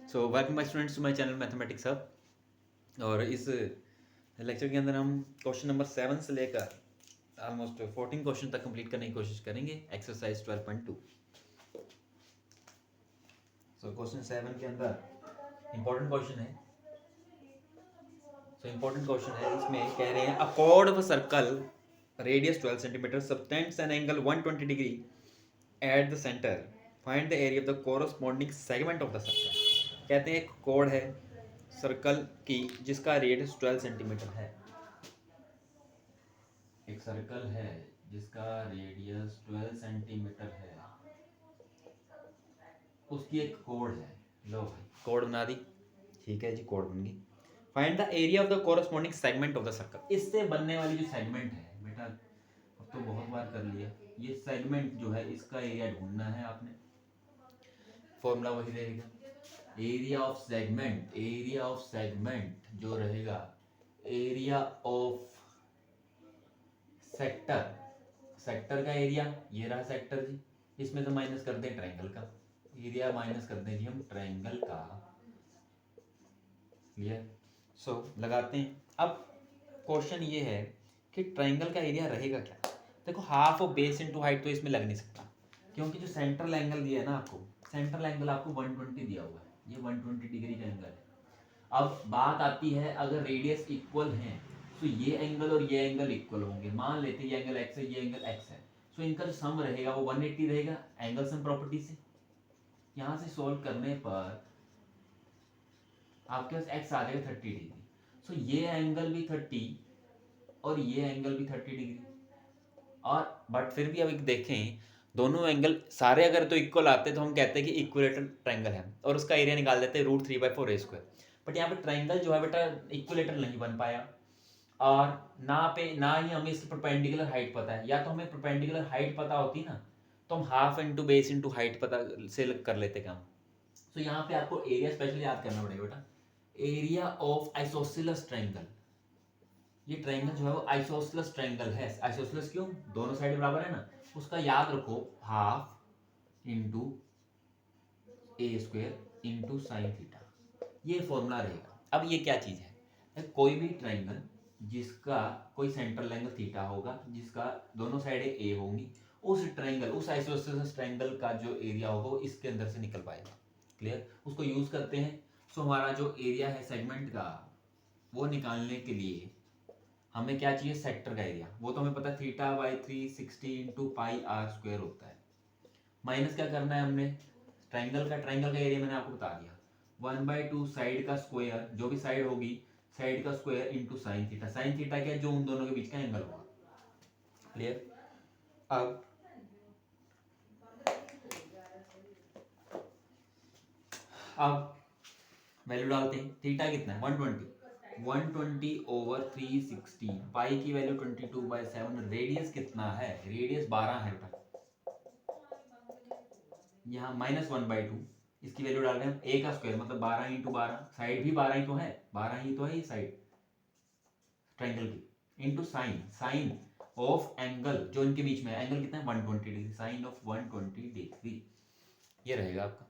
So welcome my students to my channel mathematics hub. और इस lecture के अंदर हम क्वेश्चन नंबर 7 से लेकर ऑलमोस्ट 14 क्वेश्चन तक कंप्लीट करने की कोशिश करेंगे एक्सरसाइज 12.2। सो क्वेश्चन 7 के अंदर इंपॉर्टेंट क्वेश्चन है। इंपॉर्टेंट क्वेश्चन है, इसमें कह रहे हैं अ chord of a circle radius 12 centimetre subtends an angle 120 degree at the centre, find the area of the corresponding segment of the circle. कहते हैं एक कोड है सर्कल की जिसका रेडियस 12 सेंटीमीटर है। एक सर्कल है जिसका रेडियस 12 सेंटीमीटर है, उसकी एक कोड है। लो भाई कोड बना दी, ठीक है जी, कोड बन गई। Find the area of the corresponding segment of the circle. इससे बनने वाली जो सेगमेंट है बेटा, अब तो बहुत बार कर लिया, ये सेगमेंट जो है इसका एरिया ढूंढना है आपने। फॉर्मूला वही रहेगा, एरिया ऑफ सेगमेंट जो रहेगा, एरिया ऑफ सेक्टर, सेक्टर का एरिया ये रहा सेक्टर जी, इसमें से माइनस कर दें ट्रायंगल का एरिया, माइनस कर दें जी हम ट्रायंगल का। क्लियर? सो लगाते हैं। अब क्वेश्चन ये है कि ट्रायंगल का एरिया रहेगा क्या। देखो half of base into height तो इसमें लग नहीं सकता, क्योंकि जो सेंट्रल एंगल दिया है ना आपको, सेंट्रल एंगल आपको 120 दिया हुआ है, ये 120 डिग्री का एंगल है। अब बात आती है अगर रेडियस इक्वल है तो ये एंगल और ये एंगल इक्वल होंगे। मान लेते हैं ये एंगल x है, ये एंगल x है, सो इनका जो सम रहेगा वो 180 रहेगा एंगल सम प्रॉपर्टी से। यहां से सॉल्व करने पर आपके पास x आ जाएगा 30 डिग्री। सो ये एंगल भी 30 और ये एंगल भी 30 डिग्री। और बट फिर भी अब देखें, दोनों एंगल सारे अगर तो इक्वल आते तो हम कहते हैं कि इक्विलेटरल ट्रायंगल है और उसका एरिया निकाल देते हैं √3/4a²। बट यहाँ पे ट्रायंगल जो है बेटा इक्विलेटरल नहीं बन पाया, और ना ही हमें इसकी परपेंडिकुलर हाइट पता है। या तो हमें परपेंडिकुलर हाइट पता होती ना तो हम half into base into height पता से कर लेते काम। तो यहाँ पे आपको एरिया स्पेशली याद करना पड़ेगा बेटा, एरिया ऑफ आइसोसेलेस ट्रायंगल। ये ट्रायंगल जो है वो आइसोसेलेस ट्रायंगल है। आइसोसेलेस क्यों? दोनों साइड बराबर है ना, उसका याद रखो half into a² into sine theta, ये फॉर्मूला रहेगा। अब ये क्या चीज है, कोई भी ट्रायंगल जिसका कोई सेंट्रल एंगल थीटा होगा, जिसका दोनों साइडें ए होंगी, उस ट्रायंगल, उस आइसोसेलेस ट्रायंगल का जो एरिया होगा वो इसके अंदर से निकल पाएगा। क्लियर? उसको यूज करते हैं। सो हमारा जो एरिया है सेगमेंट का, वो निकालने के लिए हमें क्या चाहिए, सेक्टर का एरिया। वो तो हमें पता है θ/360 इंटू πr² होता है। माइनस क्या करना है हमने, ट्रायंगल का एरिया मैंने आपको बता दिया 1/2 साइड का स्क्वायर, जो भी साइड होगी साइड का square into sine theta. Sine theta क्या है, जो उन दोनों के बीच का एंगल होगा। क्लियर? अब वैल्यू डालते हैं। थीटा कितना है, 120/360, पाई की वैल्यू 22/7, रेडियस कितना है, रेडियस 12 है बेटा। यहाँ -1/2, इसकी वैल्यू डाल रहे हैं हम, a का स्क्वायर मतलब 12 इंटू 12, साइड भी 12 ही तो है, 12 ही तो है ये साइड ट्रायंगल की, into sine, sine of angle जो इनके बीच में है, एंगल कितना है 120 डिग्री, साइन ऑफ 120 डिग्री, ये रहेगा आपका।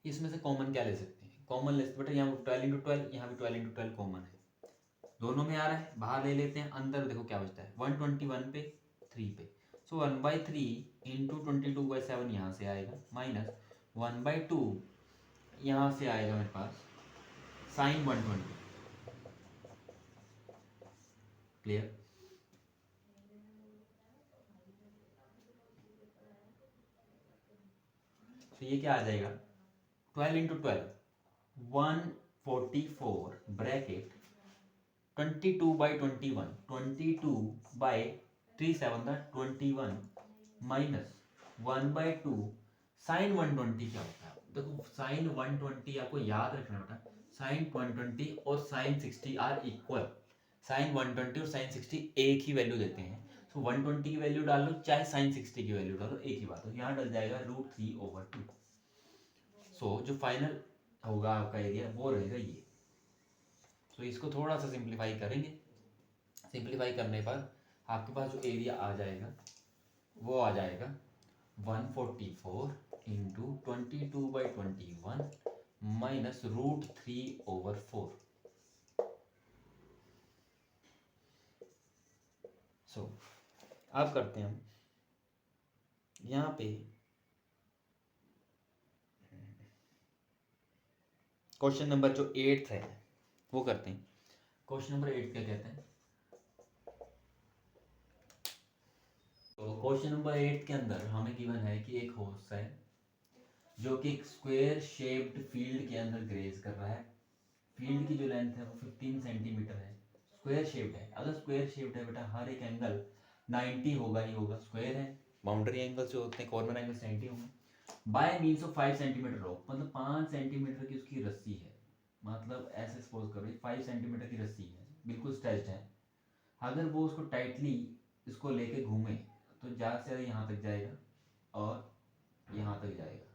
इसमें से कॉमन क्या ले सकते हैं, कॉमन ले सकते बेटा, यहाँ 12 इंटू 12, यहाँ भी 12 इंटू 12 कॉमन है, दोनों में आ रहा है, बाहर ले लेते हैं, अंदर देखो क्या बचता है 121 पे 3 पे। सो 1/3 इंटू 22/7 यहाँ से आएगा, माइनस 1/2 यहाँ से आएगा मेरे पास साइन 120। क्लियर? तो ये क्या आ जाएगा, 12 इंटू 12 144 ब्रैकेट 22/21, 22/3 7 माइनस 1/2 साइन 120 क्या होता है। देखो साइन 120 आपको याद रखना बेटा, साइन 120 और साइन 60 आर इक्वल। साइन 120 और साइन 60 एक ही वैल्यू देते हैं। सो 120 की वैल्यू डाल लो चाहे साइन 60 की वैल्यू डालो, एक ही बात है। यहाँ डल जाएगा √3/2। सो जो फाइनल होगा आपका एरिया वो रहेगा ये। सो इसको थोड़ा सा सिंप्लीफाई करेंगे, सिंप्लीफाई करने पर आपके पास जो एरिया आ जाएगा वो आ जाएगा 144 इंटू 22/21 माइनस √3/4। सो अब करते हैं हम यहाँ पे क्वेश्चन नंबर जो 8 है वो करते हैं। क्वेश्चन नंबर 8 क्या कहते हैं? तो क्वेश्चन नंबर 8 के अंदर हमें गिवन है कि एक हॉर्स है जो कि एक स्क्वायर शेप्ड फील्ड के अंदर ग्रेज कर रहा है। फील्ड की जो लेंथ है वो 15 सेंटीमीटर है। स्क्वायर शेप्ड है। अगर स्क्वायर शेप्ड है बेटा, हर एक एंगल 90 होगा ही होगा। स्क्वायर है, बाउंड्री एंगल जो होते हैं, कॉर्नर एंगल 90 होंगे। बाय मीन्स ऑफ 5 सेंटीमीटर रॉप, मतलब 5 सेंटीमीटर की उसकी रस्सी है। मतलब ऐसे सपोज करो 5 सेंटीमीटर की रस्सी है, बिल्कुल स्ट्रेच्ड है। अगर वो उसको टाइटली इसको लेके घूमे तो ज़्यादा से ज़्यादा यहाँ तक जाएगा और यहाँ तक जाएगा,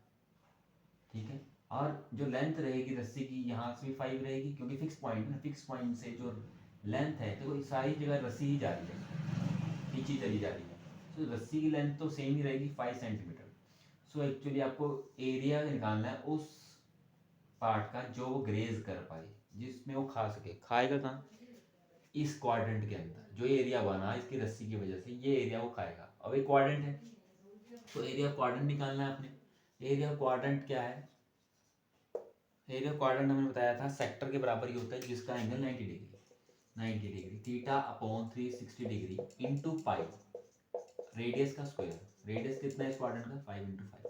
ठीक है। और जो लेंथ रहेगी रस्सी की, यहाँ से भी 5 रहेगी, क्योंकि फिक्स पॉइंट है। फिक्स पॉइंट से जो लेंथ है, तो सारी जगह रस्सी ही जा रही है, नीचे चली जा रही है। तो रस्सी की लेंथ तो सेम ही रहेगी 5 सेंटीमीटर। सो एक्चुअली आपको एरिया निकालना है उस पार्ट का जो वो ग्रेज कर पाए, जिसमें वो खा सके। खाएगा कहाँ? इस क्वाड्रेंट के अंदर। जो एरिया बना इसकी रस्सी की वजह से, ये एरिया वो खाएगा। अब एक क्वाड्रेंट है तो एरिया क्वाड्रेंट निकालना है आपने। एरिया क्वाड्रेंट क्या है? एरिया क्वाड्रेंट हमने बताया था सेक्टर के बराबर ही होता है, जिसका angle 90 degree, 90 degree theta upon 360 degree into pi, radius का स्क्वायर। रेडियस कितना है इस क्वाड्रेंट का? 5 इंटू 5।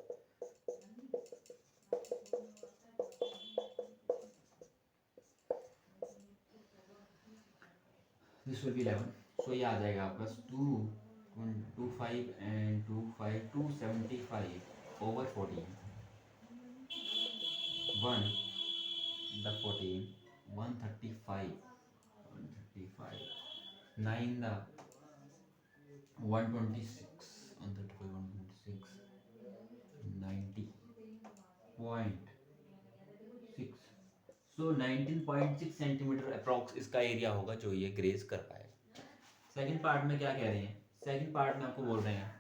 This will be 11। सो ये आ जाएगा आपका 225 and 25 275/14 1 the 14 135 9 the 126 135 126 90.6। So 19.6 centimetre approx इसका एरिया होगा जो ये ग्रेज कर पाएगा। सेकंड पार्ट में क्या कह रहे हैं? सेकंड पार्ट में आपको बोल रहे हैं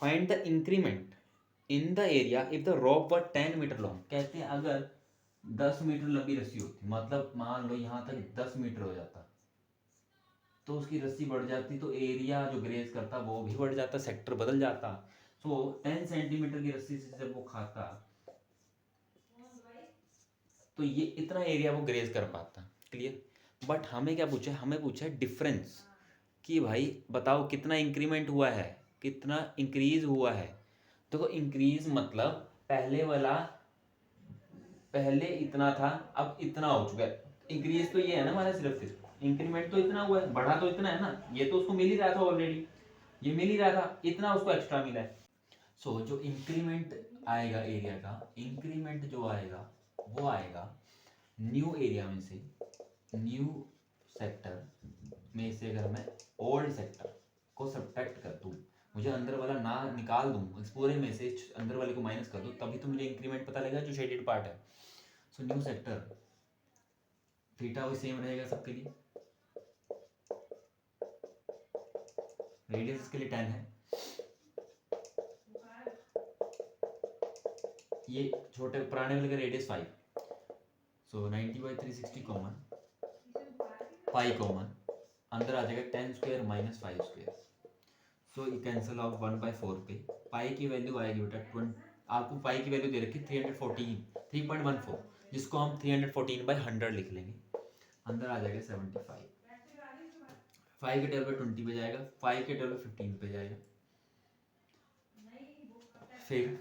find the increment in the area if the rope were 10 metre long. कहते हैं अगर 10 मीटर लंबी रस्सी होती, मतलब मान लो यहाँ तक 10 मीटर हो जाता, तो उसकी रस्सी बढ़ जाती, तो एरिया जो ग्रेज करता वो भी बढ़ जाता, सेक्टर बदल जाता। सो 10 सेंटीमीटर की रस्सी से जब वो खाता तो ये इतना एरिया वो ग्रेज कर पाता। क्लियर? बट हमें क्या पूछा है? हमें पूछा है डिफरेंस, कि भाई बताओ कितना इंक्रीमेंट हुआ है, कितना इंक्रीज हुआ है। देखो इंक्रीज मतलब पहले इतना था, अब इतना हो चुका है। इंक्रीज तो ये है ना हमारा, सिर्फ इंक्रीमेंट तो इतना हुआ है, बढ़ा तो इतना है ना। ये तो उसको मिल ही रहा था ऑलरेडी, ये मिल ही रहा था, इतना उसको एक्स्ट्रा मिला है। सो जो इंक्रीमेंट आएगा एरिया का, इंक्रीमेंट जो आएगा वो आएगा न्यू एरिया में से, न्यू सेक्टर में से अगर मैं ओल्ड सेक्टर को सब्ट्रैक्ट कर दूं, मुझे अंदर वाला ना निकाल दूं, इस पूरे में से अंदर वाले को माइनस कर दूं, तभी तो मुझे इंक्रीमेंट पता लगेगा जो शेडेड पार्ट है। सो न्यू सेक्टर थीटा वही सेम रहेगा सबके लिए, रेडियस इसके लिए 10 है। ये छोटे पुराने वाले का रेडियस 5। सो 90/360 कॉमन, 5 कॉमन, अंदर आ जाएगा 10 स्क्वायर माइनस 5 स्क्वायर। सो ये कैंसिल ऑफ 1/4 पे। पाई की वैल्यू आएगी बेटा 20। आपको पाई की वैल्यू दे रखी 314, जिसको हम 314/100 लिख लेंगे। अंदर आ जाएगा 75। 5 के टेबल पे 20 पे जाएगा, 5 के टेबल पे 15 पे जाएगा। फिर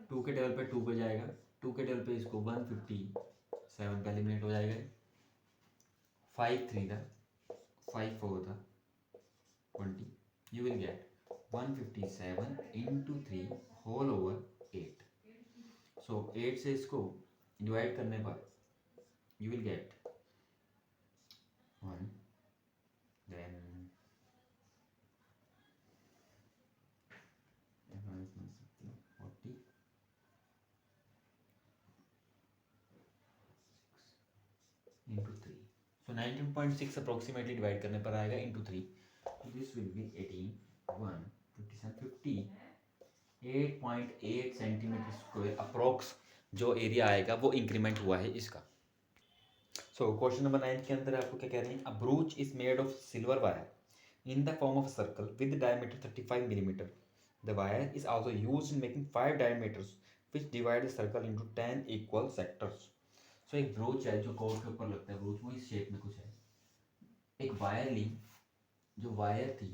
2 के टेबल पे 2 पे जाएगा, 2 के टेबल पे इसको 157 पे एलिमिनेट हो जाएगा। 5 3 था, 5 4 था 20, you will get 157 into 3 whole over 8। so 8 से इसको डिवाइड करने पर you will get 1, then 40 into 3। so 19.6 approximately divide करने पर आएगा into 3। so this will be 18 1 57 50 8.8 centimetre square approx जो एरिया आएगा वो इंक्रीमेंट हुआ है इसका। सो क्वेश्चन नंबर 9 के अंदर आपको क्या कह रहे हैं, a brooch is made of silver wire in the form of circle with diameter 35 millimetre. The wire is also used in making 5 diameters which divide the circle into 10 equal sectors. So एक brooch है जो court के ऊपर लगता है, ब्रूच वो इस shape में कुछ है। एक वायर ली, जो वायर थी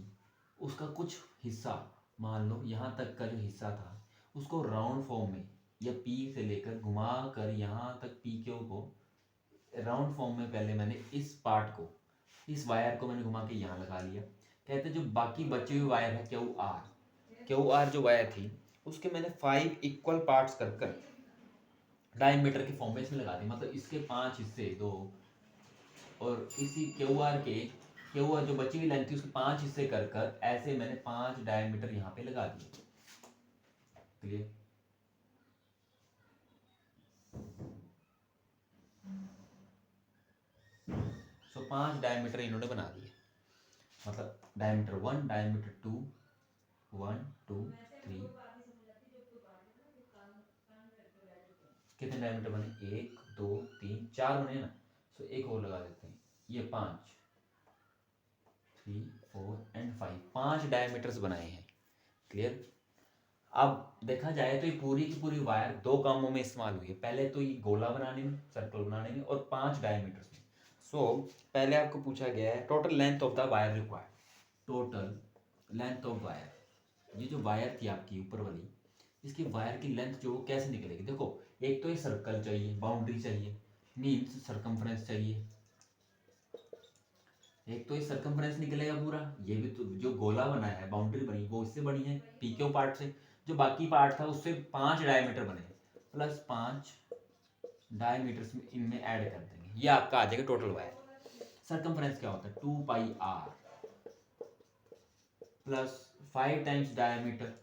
उसका कुछ हिस्सा, मान लो यहाँ तक का जो हिस्सा था उसको राउंड फॉर्म में या पी से लेकर घुमा कर यहाँ तक पी क्यू को राउंड फॉर्म में पहले मैंने इस पार्ट को, इस वायर को मैंने घुमा के यहाँ लगा लिया। कहते जो बाकी बचे हुए वायर है क्यू आर जो वायर थी उसके मैंने 5 इक्वल पार्ट्स कर कर डायमीटर के फॉर्म में इसमें लगा दी। मतलब इसके 5 हिस्से दो और इसी क्यू आर जो बची हुई लेंथ थी उसके 5 हिस्से कर कर ऐसे मैंने 5 डायमीटर यहाँ पे लगा दिए। क्लियर? सो 5 डायमीटर इन्होंने बना दिए। मतलब डायमीटर 1, डायमीटर 2, 1 2 3, कितने डायमीटर बने, 1 2 3 4 बने ना। सो एक और लगा देते हैं, ये 5, 3 4 एंड 5, 5 डायमीटर्स बनाए हैं। क्लियर? अब देखा जाए तो ये पूरी की पूरी वायर दो कामों में इस्तेमाल हुई है। पहले तो ये गोला बनाने में, सर्कल बनाने में, और 5 डायमीटर्स में। सो पहले आपको पूछा गया है total length of the wire required. Total length of wire, ये जो वायर थी आपकी ऊपर वाली, इसकी वायर की लेंथ जो कैसे निकलेगी। देखो एक तो ये सर्कल चाहिए, बाउंड्री चाहिए, मीन्स सरकमफ्रेंस चाहिए। एक तो ये सरकमफ्रेंस निकलेगा पूरा, ये भी तो जो गोला बना है, बाउंड्री बनी वो इससे बनी है पीक्यू पार्ट से। जो बाकी पार्ट था उससे 5 डायमीटर बने, प्लस 5 डायमीटर्स में इनमें ऐड कर देंगे, ये आपका आ जाएगा टोटल वायर। सरकमफ्रेंस क्या होता है, 2 pi r plus 5 times diameter,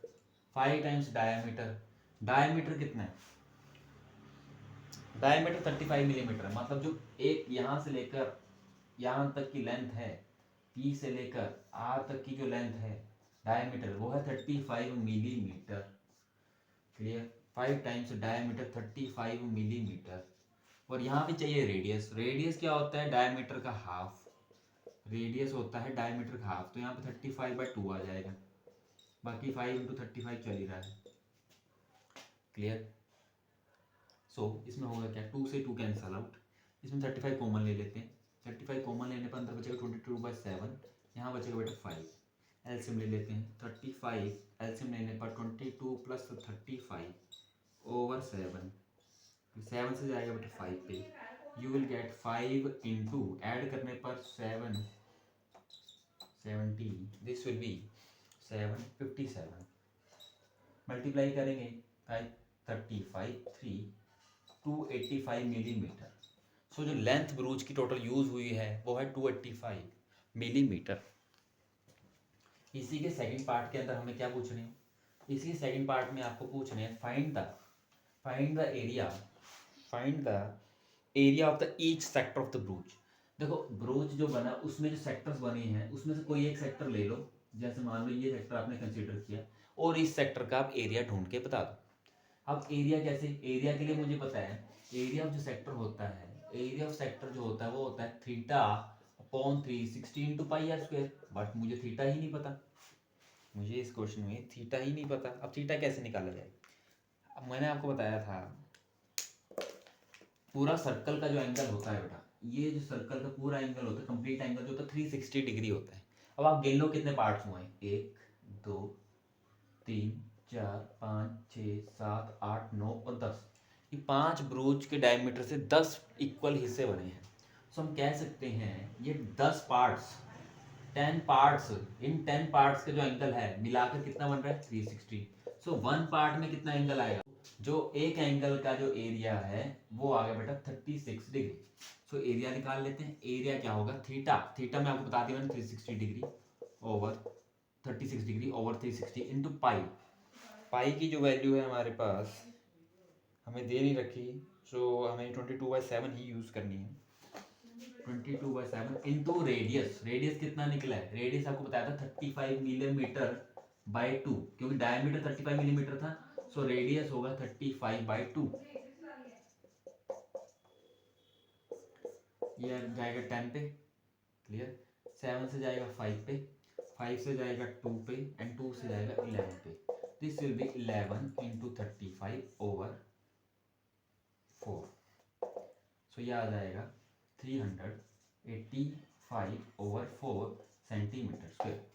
5 times diameter. Diameter कितना है, डायमीटर 35 मिलीमीटर है। मतलब जो एक यहाँ से लेकर यहाँ तक की लेंथ है, पी से लेकर आर तक की जो लेंथ है डायमीटर, वो है 35 millimetre. Clear? 5 times diameter 35 millimetre. और यहाँ पे चाहिए रेडियस। रेडियस क्या होता है, डायमीटर का हाफ। रेडियस होता है डायमीटर का हाफ, तो यहाँ पे 35/2 आ जाएगा। बाकी 5 × 35 चल ही रहा है। क्लियर? सो इसमें होगा क्या, 2 से 2 कैंसल आउट, इसमें 35 कॉमन ले लेते हैं। 35 कॉमन लेने पर अंदर बचेगा 22/7, यहाँ बचेगा बेटा 5। एलसीएम ले लेते हैं, 35 एलसीएम लेने पर 22 + 35 ओवर 7, 7 से जाएगा बेटा 5 पे। You will get 5 into, add करने पर 7 70, दिस विल बी 757। मल्टीप्लाई करेंगे 35 3 285 मिलीमीटर। सो जो लेंथ ब्रूच की टोटल यूज हुई है वो है 285 मिलीमीटर। इसी के सेकंड पार्ट के अंदर हमें क्या पूछने हैं, इसी सेकंड पार्ट में आपको पूछने हैं find the area of the each sector of the ब्रूच। देखो ब्रूच जो बना उसमें जो सेक्टर्स बने हैं उसमें से कोई एक सेक्टर ले लो। जैसे मान लो ये सेक्टर आपने कंसीडर किया और इस सेक्टर का आप एरिया ढूंढ के बता दो। अब एरिया कैसे, एरिया के लिए मुझे पता है एरिया ऑफ जो सेक्टर होता है, एरिया ऑफ सेक्टर जो होता है वो होता है θ/3 16 × πr²। बट मुझे थीटा ही नहीं पता, मुझे इस क्वेश्चन में थीटा ही नहीं पता। अब थीटा कैसे निकाला जाए, अब मैंने आपको बताया था पूरा सर्कल का जो एंगल होता है बेटा, ये जो सर्कल का पूरा एंगल होता है, कंप्लीट एंगल जो होता है 360 डिग्री होता है। अब आप गिन लो कितने पार्ट्स हुए हैं, 1 2 3 4 5 6 7 8 9 और 10। ये 5 ब्रूच के डायमीटर से 10 इक्वल हिस्से बने हैं। सो हम कह सकते हैं ये 10 पार्ट्स, 10 पार्ट्स, इन 10 पार्ट्स का जो एंगल है मिलाकर कितना बन रहा है 360। सो 1 पार्ट में कितना एंगल आएगा, जो एक एंगल का जो एरिया है वो आ गया बेटा 36 डिग्री। सो एरिया निकाल लेते हैं। एरिया क्या होगा, थीटा मैं आपको बता दिया मैंने 360 degree over 36 degree over 360 into pi. Pi की जो वैल्यू है हमारे पास हमें दे नहीं रखी, सो हमें 22/7 ही यूज़ करनी है। 22/7 इंटू रेडियस। रेडियस कितना निकला है, रेडियस आपको बताया था 35 मिलीमीटर बाई 2, क्योंकि डायमीटर 35 मिलीमीटर था, सो रेडियस होगा 35/2। ये जाएगा 10 पे, क्लियर। 7 से जाएगा 5 पे, 5 से जाएगा 2 पे, एंड 2 से जाएगा 11 पे। This will be 11 into 35/4। सो ये आ जाएगा 385/4 सेंटीमीटर स्क्वायर।